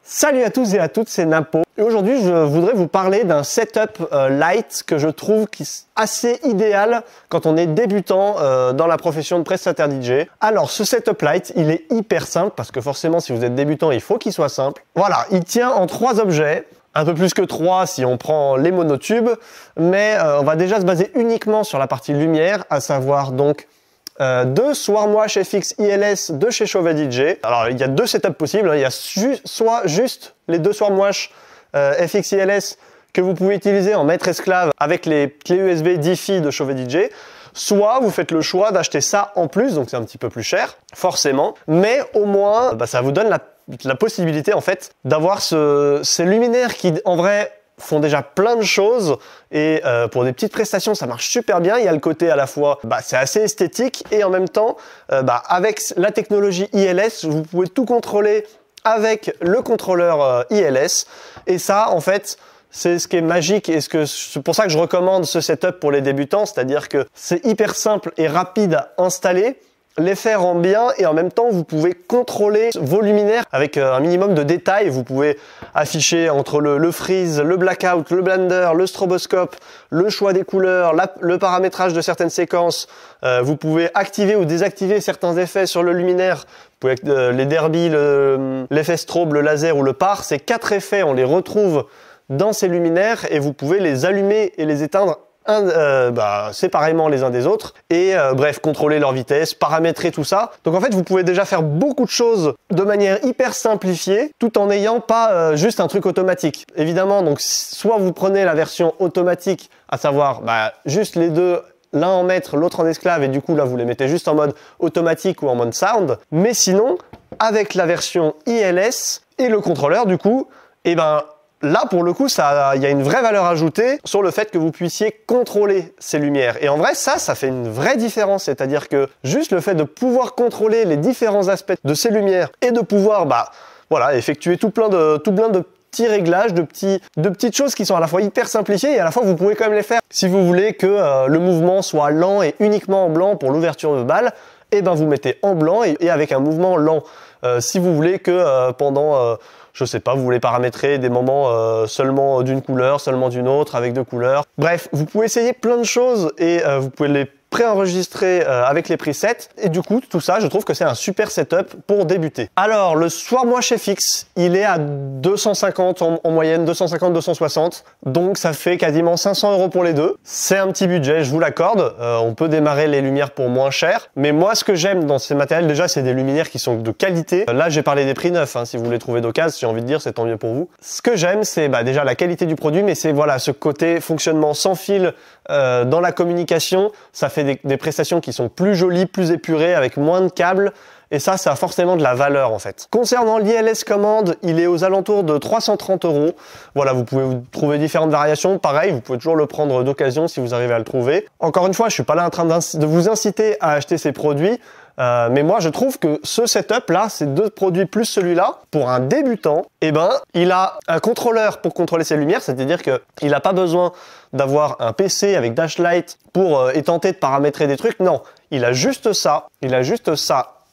Salut à tous et à toutes, c'est Napo. Et aujourd'hui, je voudrais vous parler d'un setup light que je trouve assez idéal quand on est débutant dans la profession de prestataire DJ. Alors, ce setup light, il est hyper simple parce que forcément, si vous êtes débutant, il faut qu'il soit simple. Voilà, il tient en 3 objets. Un peu plus que 3 si on prend les monotubes, mais on va déjà se baser uniquement sur la partie lumière, à savoir donc 2 Swarmwash FX ILS de chez Chauvet DJ. Alors il y a 2 setups possibles, il y a soit juste les 2 Swarmwash FX ILS que vous pouvez utiliser en maître esclave avec les clés USB Diffie de Chauvet DJ, soit vous faites le choix d'acheter ça en plus, donc c'est un petit peu plus cher, forcément, mais au moins ça vous donne la possibilité en fait d'avoir ces luminaires qui en vrai font déjà plein de choses et pour des petites prestations ça marche super bien. Il y a le côté à la fois c'est assez esthétique et en même temps avec la technologie ILS vous pouvez tout contrôler avec le contrôleur ILS et ça en fait c'est ce qui est magique et c'est pour ça que je recommande ce setup pour les débutants, c'est-à-dire que c'est hyper simple et rapide à installer. L'effet rend bien et en même temps vous pouvez contrôler vos luminaires avec un minimum de détails. Vous pouvez afficher entre le freeze, le blackout, le blender, le stroboscope, le choix des couleurs, le paramétrage de certaines séquences. Vous pouvez activer ou désactiver certains effets sur le luminaire. Vous pouvez les derbies, l'effet strobe, le laser ou le par. Ces 4 effets, on les retrouve dans ces luminaires et vous pouvez les allumer et les éteindre séparément les uns des autres et bref contrôler leur vitesse, paramétrer tout ça. Donc en fait vous pouvez déjà faire beaucoup de choses de manière hyper simplifiée tout en n'ayant pas juste un truc automatique. Évidemment donc soit vous prenez la version automatique, à savoir juste les deux, l'un en maître, l'autre en esclave et du coup là vous les mettez juste en mode automatique ou en mode sound, mais sinon avec la version ILS et le contrôleur du coup là, pour le coup, il y a une vraie valeur ajoutée sur le fait que vous puissiez contrôler ces lumières. Et en vrai, ça fait une vraie différence. C'est-à-dire que juste le fait de pouvoir contrôler les différents aspects de ces lumières et de pouvoir, effectuer tout plein de petits réglages, de petites choses qui sont à la fois hyper simplifiées et à la fois vous pouvez quand même les faire. Si vous voulez que le mouvement soit lent et uniquement en blanc pour l'ouverture de balle, vous mettez en blanc et avec un mouvement lent. Si vous voulez que pendant je sais pas, vous voulez paramétrer des moments seulement d'une couleur, seulement d'une autre, avec 2 couleurs. Bref, vous pouvez essayer plein de choses et vous pouvez les préenregistrer avec les presets. Et du coup, tout ça, je trouve que c'est un super setup pour débuter. Alors, le Swarmwash FX, il est à 250 en moyenne, 250-260. Donc, ça fait quasiment 500 € pour les deux. C'est un petit budget, je vous l'accorde. On peut démarrer les lumières pour moins cher. Mais moi, ce que j'aime dans ces matériels, déjà, c'est des luminaires qui sont de qualité. Là, j'ai parlé des prix neufs. Si vous les trouvez d'occasion, j'ai envie de dire, c'est tant mieux pour vous. Ce que j'aime, c'est déjà la qualité du produit, mais c'est ce côté fonctionnement sans fil dans la communication. Ça fait des prestations qui sont plus jolies, plus épurées, avec moins de câbles. Et ça a forcément de la valeur en fait. Concernant l'ILS commande, il est aux alentours de 330 €. Voilà, vous pouvez trouver différentes variations. Pareil, vous pouvez toujours le prendre d'occasion si vous arrivez à le trouver. Encore une fois, je suis pas là en train de vous inciter à acheter ces produits. Mais moi, je trouve que ce setup-là, ces 2 produits plus celui-là, pour un débutant, il a un contrôleur pour contrôler ses lumières, c'est-à-dire qu'il n'a pas besoin d'avoir un PC avec Dashlight pour tenter de paramétrer des trucs. Non, il a juste ça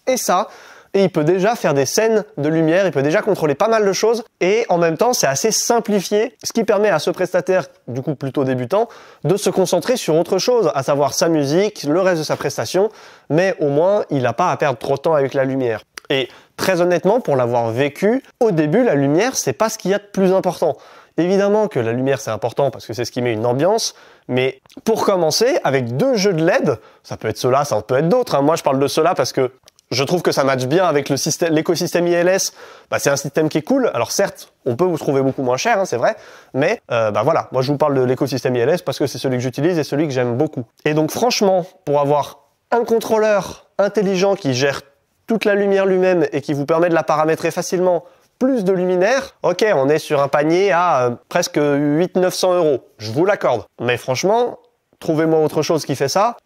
et ça. Et il peut déjà faire des scènes de lumière, il peut déjà contrôler pas mal de choses. Et en même temps, c'est assez simplifié, ce qui permet à ce prestataire, du coup plutôt débutant, de se concentrer sur autre chose, à savoir sa musique, le reste de sa prestation. Mais au moins, il n'a pas à perdre trop de temps avec la lumière. Et très honnêtement, pour l'avoir vécu, au début, la lumière, c'est pas ce qu'il y a de plus important. Évidemment que la lumière, c'est important parce que c'est ce qui met une ambiance. Mais pour commencer, avec 2 jeux de LED, ça peut être ceux-là, ça peut être d'autres. Moi, je parle de ceux-là parce que je trouve que ça matche bien avec l'écosystème ILS. C'est un système qui est cool. Alors certes, on peut vous trouver beaucoup moins cher, c'est vrai. Mais voilà, moi je vous parle de l'écosystème ILS parce que c'est celui que j'utilise et celui que j'aime beaucoup. Et donc franchement, pour avoir un contrôleur intelligent qui gère toute la lumière lui-même et qui vous permet de la paramétrer facilement, plus de luminaires, ok, on est sur un panier à presque 800-900 €. Je vous l'accorde. Mais franchement, trouvez-moi autre chose qui fait ça.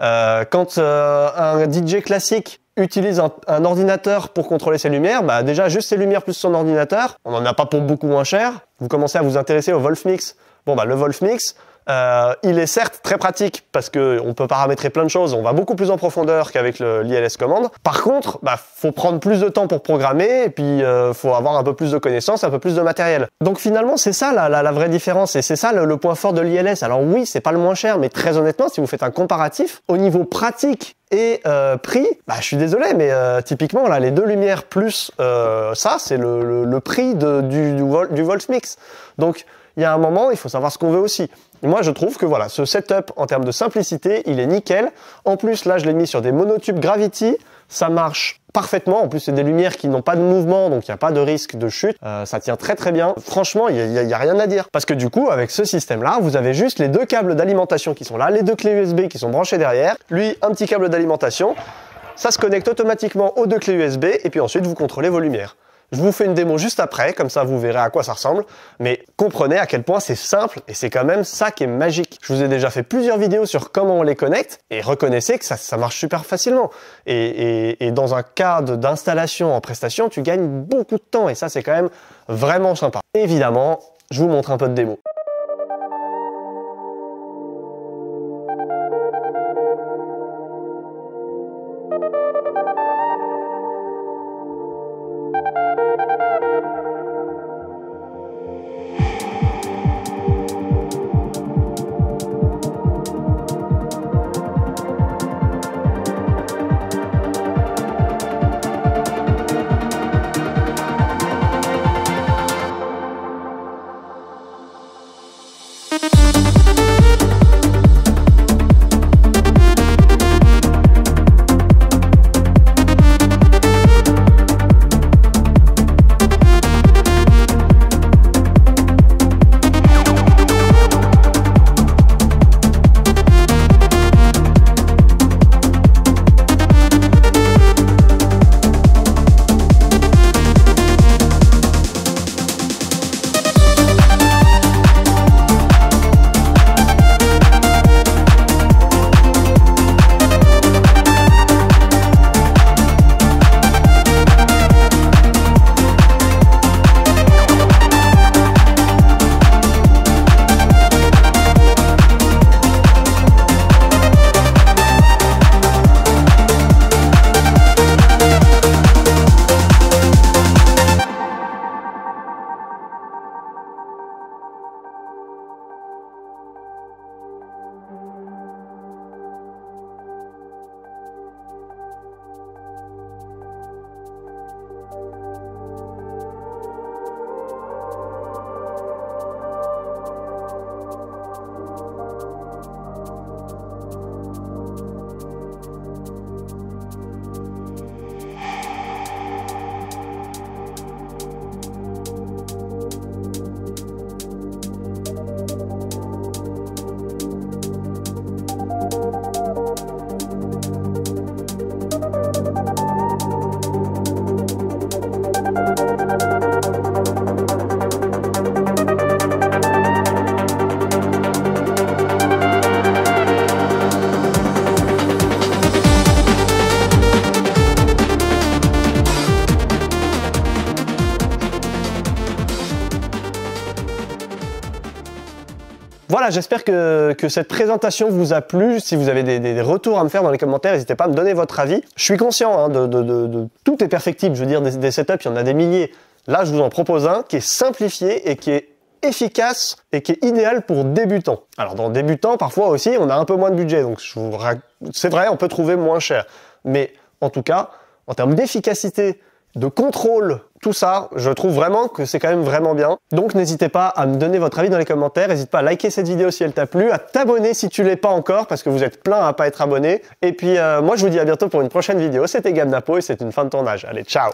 Quand un DJ classique utilise un ordinateur pour contrôler ses lumières, déjà juste ses lumières plus son ordinateur, on n'en a pas pour beaucoup moins cher. Vous commencez à vous intéresser au Wolfmix. Le Wolfmix, Il est certes très pratique parce qu'on peut paramétrer plein de choses, on va beaucoup plus en profondeur qu'avec l'ILS commande. Par contre, faut prendre plus de temps pour programmer et puis faut avoir un peu plus de connaissances, un peu plus de matériel. Donc finalement, c'est ça la vraie différence et c'est ça le point fort de l'ILS. Alors oui, c'est pas le moins cher, mais très honnêtement, si vous faites un comparatif, au niveau pratique et prix, je suis désolé, mais typiquement là, les 2 lumières plus ça, c'est le prix du Voltsmix. Donc il y a un moment, il faut savoir ce qu'on veut aussi. Et moi, je trouve que voilà, ce setup en termes de simplicité, il est nickel. En plus, là, je l'ai mis sur des monotubes Gravity, ça marche parfaitement. En plus, c'est des lumières qui n'ont pas de mouvement, donc il n'y a pas de risque de chute. Ça tient très très bien. Franchement, il y a rien à dire. Parce que du coup, avec ce système-là, vous avez juste les 2 câbles d'alimentation qui sont là, les 2 clés USB qui sont branchées derrière, lui, un petit câble d'alimentation. Ça se connecte automatiquement aux 2 clés USB et puis ensuite, vous contrôlez vos lumières. Je vous fais une démo juste après, comme ça vous verrez à quoi ça ressemble, mais comprenez à quel point c'est simple et c'est quand même ça qui est magique. Je vous ai déjà fait plusieurs vidéos sur comment on les connecte et reconnaissez que ça marche super facilement. Et dans un cas d'installation en prestation, tu gagnes beaucoup de temps et ça c'est quand même vraiment sympa. Évidemment, je vous montre un peu de démo. Voilà, j'espère que cette présentation vous a plu. Si vous avez des retours à me faire dans les commentaires, n'hésitez pas à me donner votre avis. Je suis conscient hein, tout est perfectible. Je veux dire, des setups, il y en a des milliers. Là, je vous en propose un qui est simplifié et qui est efficace et qui est idéal pour débutants. Alors, dans débutants, parfois aussi, on a un peu moins de budget. Donc, c'est vrai, on peut trouver moins cher. Mais en tout cas, en termes d'efficacité, de contrôle, tout ça, je trouve vraiment que c'est quand même vraiment bien. Donc n'hésitez pas à me donner votre avis dans les commentaires, n'hésite pas à liker cette vidéo si elle t'a plu, à t'abonner si tu l'es pas encore, parce que vous êtes plein à pas être abonné. Et puis moi je vous dis à bientôt pour une prochaine vidéo, c'était Gab Napo et c'est une fin de tournage. Allez, ciao!